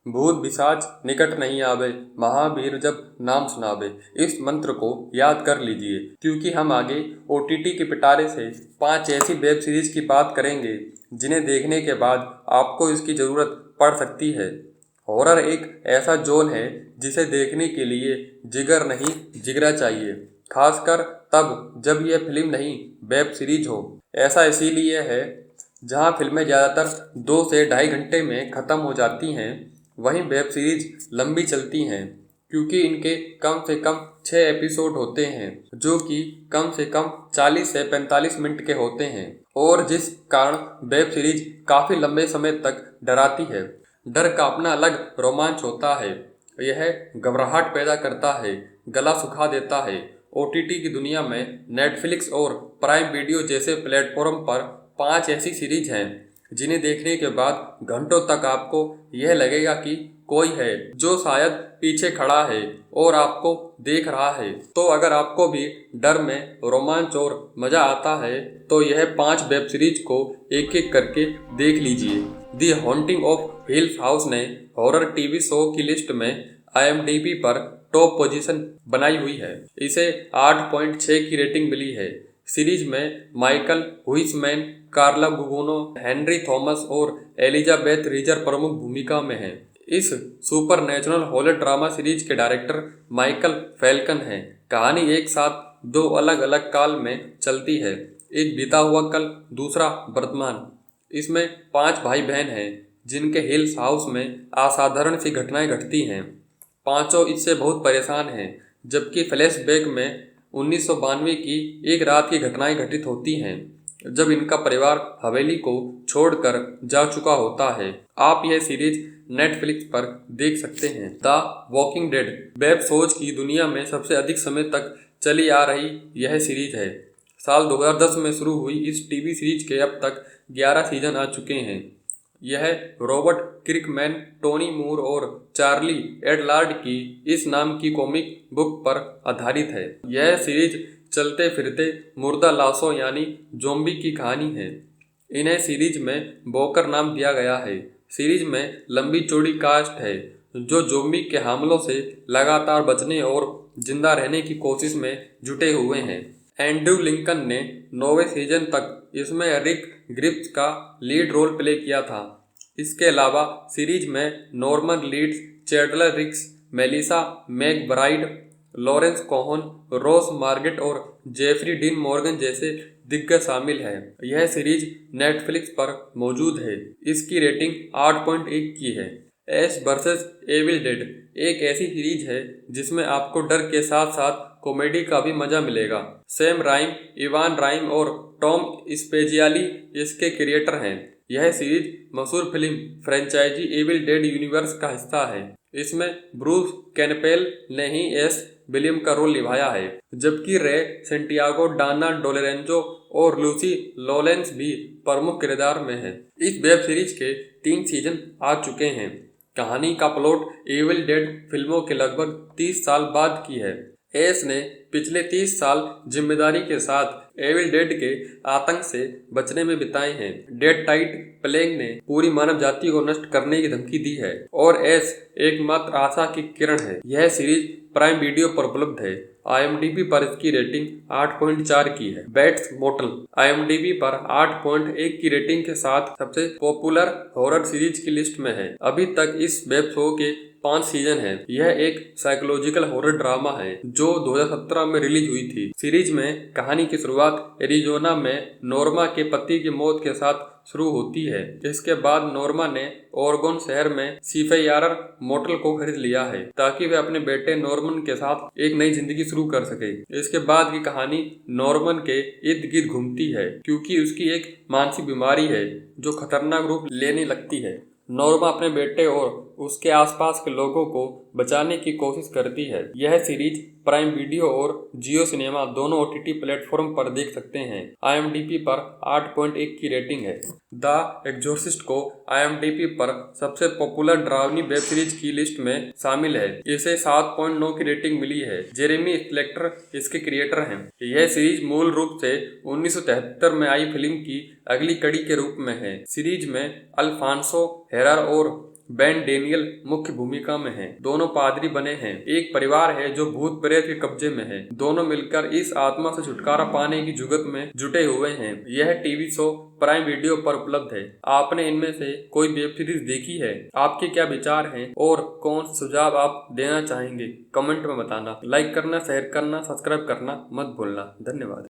भूत पिशाच निकट नहीं आवे, महावीर जब नाम सुनावे। इस मंत्र को याद कर लीजिए, क्योंकि हम आगे ओटीटी के पिटारे से 5 ऐसी वेब सीरीज की बात करेंगे जिन्हें देखने के बाद आपको इसकी ज़रूरत पड़ सकती है। हॉरर एक ऐसा जोन है जिसे देखने के लिए जिगर नहीं जिगरा चाहिए, खासकर तब जब यह फिल्म नहीं वेब सीरीज हो। ऐसा इसीलिए है, जहां फिल्में ज़्यादातर 2 से ढाई घंटे में ख़त्म हो जाती हैं, वहीं वेब सीरीज लंबी चलती हैं, क्योंकि इनके कम से कम 6 एपिसोड होते हैं, जो कि कम से कम 40 से 45 मिनट के होते हैं, और जिस कारण वेब सीरीज काफ़ी लंबे समय तक डराती है। डर का अपना अलग रोमांच होता है, यह घबराहट पैदा करता है, गला सुखा देता है। ओटीटी की दुनिया में नेटफ्लिक्स और प्राइम वीडियो जैसे प्लेटफॉर्म पर 5 ऐसी सीरीज हैं जिन्हें देखने के बाद घंटों तक आपको यह लगेगा कि कोई है जो शायद पीछे खड़ा है और आपको देख रहा है। तो अगर आपको भी डर में रोमांच और मज़ा आता है तो यह 5 वेब सीरीज को एक एक करके देख लीजिए। दी हॉन्टिंग ऑफ हिल हाउस ने हॉरर टीवी शो की लिस्ट में IMDb पर टॉप पोजीशन बनाई हुई है। इसे 8.6 की रेटिंग मिली है। सीरीज में माइकल हुइसमैन, कार्ला गुगुनो, हेनरी थॉमस और एलिजाबेथ रीजर प्रमुख भूमिका में हैं। इस सुपरनैचुरल हॉरर ड्रामा सीरीज के डायरेक्टर माइकल फैल्कन हैं। कहानी एक साथ 2 अलग अलग काल में चलती है, एक बीता हुआ कल, दूसरा वर्तमान। इसमें 5 भाई बहन हैं जिनके हिल्स हाउस में असाधारण सी घटनाएं घटती हैं। पांचों इससे बहुत परेशान हैं, जबकि फ्लैशबैक में 1992 की एक रात की घटनाएं घटित होती हैं, जब इनका परिवार हवेली को छोड़कर जा चुका होता है। आप यह सीरीज नेटफ्लिक्स पर देख सकते हैं। द वॉकिंग डेड वेब सोच की दुनिया में सबसे अधिक समय तक चली आ रही यह सीरीज है। साल 2010 में शुरू हुई इस टीवी सीरीज के अब तक 11 सीजन आ चुके हैं। यह रॉबर्ट किर्कमैन, टोनी मूर और चार्ली एडलार्ड की इस नाम की कॉमिक बुक पर आधारित है। यह सीरीज चलते फिरते मुर्दा लाशों यानी ज़ॉम्बी की कहानी है। इन्हें सीरीज में बोकर नाम दिया गया है। सीरीज में लंबी चौड़ी कास्ट है जो ज़ॉम्बी के हमलों से लगातार बचने और जिंदा रहने की कोशिश में जुटे हुए हैं। एंड्रू लिंकन ने 9वें सीजन तक इसमें रिक ग्रिप्स का लीड रोल प्ले किया था। इसके अलावा सीरीज में नॉर्मन लीड्स, चैडलर रिक्स, मेलिसा मैकब्राइड, लॉरेंस कोहन, रोस मार्गेट और जेफरी डीन मॉर्गन जैसे दिग्गज शामिल हैं। यह सीरीज नेटफ्लिक्स पर मौजूद है। इसकी रेटिंग 8.1 की है। एश वर्सेस एविल डेड एक ऐसी सीरीज है जिसमें आपको डर के साथ साथ कॉमेडी का भी मजा मिलेगा। सैम राइम, इवान राइम और टॉम स्पेजियाली इसके क्रिएटर हैं। यह सीरीज मशहूर film franchise Evil Dead universe का हिस्सा है। इसमें ब्रूस कैम्पबेल ने ही एश विलियम का रोल निभाया है, जबकि रे सेंटियागो, डाना डोलेरेंजो और लूसी लॉरेंस भी प्रमुख किरदार में हैं। इस वेब सीरीज के 3 सीजन आ चुके हैं। कहानी का प्लॉट एविल डेड फिल्मों के लगभग 30 साल बाद की है। एश ने पिछले 30 साल जिम्मेदारी के साथ एविल डेड के आतंक से बचने में बिताए हैं। डेड टाइड प्लेग ने पूरी मानव जाति को नष्ट करने की धमकी दी है और एश एकमात्र आशा की किरण है। यह सीरीज प्राइम वीडियो पर उपलब्ध है। IMDb पर इसकी रेटिंग 8.4 की है। बैट्स मोटल IMDb पर 8.1 की रेटिंग के साथ सबसे पॉपुलर हॉरर सीरीज की लिस्ट में है। अभी तक इस वेब शो के 5 सीजन हैं। यह एक साइकोलॉजिकल हॉरर ड्रामा है जो 2017 में रिलीज हुई थी। सीरीज में कहानी की शुरुआत एरिजोना में नॉर्मा के पति की मौत के साथ शुरू होती है। इसके बाद नॉर्मा ने ओरेगोन शहर में सीफेयारर मोटल को खरीद लिया है ताकि वे अपने बेटे नॉर्मन के साथ एक नई जिंदगी शुरू कर सके। इसके बाद की कहानी नॉर्मन के इर्द गिर्द घूमती है, क्योंकि उसकी एक मानसिक बीमारी है जो खतरनाक रूप लेने लगती है। नॉर्मा अपने बेटे और उसके आसपास के लोगों को बचाने की कोशिश करती है। यह सीरीज प्राइम वीडियो और जियो सिनेमा दोनों OTT प्लेटफॉर्म पर देख सकते हैं। IMDb पर 8.1 की रेटिंग है। द एग्जोर्सिस्ट को IMDb पर सबसे पॉपुलर डरावनी वेब सीरीज की लिस्ट में शामिल है। इसे 7.9 की रेटिंग मिली है। जेरेमी स्लेटर इसके क्रिएटर हैं। यह सीरीज मूल रूप से 1973 में आई फिल्म की अगली कड़ी के रूप में है। सीरीज में अल्फांसो हेरार और बेन डेनियल मुख्य भूमिका में हैं। दोनों पादरी बने हैं। एक परिवार है जो भूत प्रेत के कब्जे में है। दोनों मिलकर इस आत्मा से छुटकारा पाने की जुगत में जुटे हुए हैं। यह टीवी शो प्राइम वीडियो पर उपलब्ध है। आपने इनमें से कोई वेब सीरीज देखी है? आपके क्या विचार हैं और कौन सुझाव आप देना चाहेंगे? कमेंट में बताना। लाइक करना, शेयर करना, सब्सक्राइब करना मत भूलना। धन्यवाद।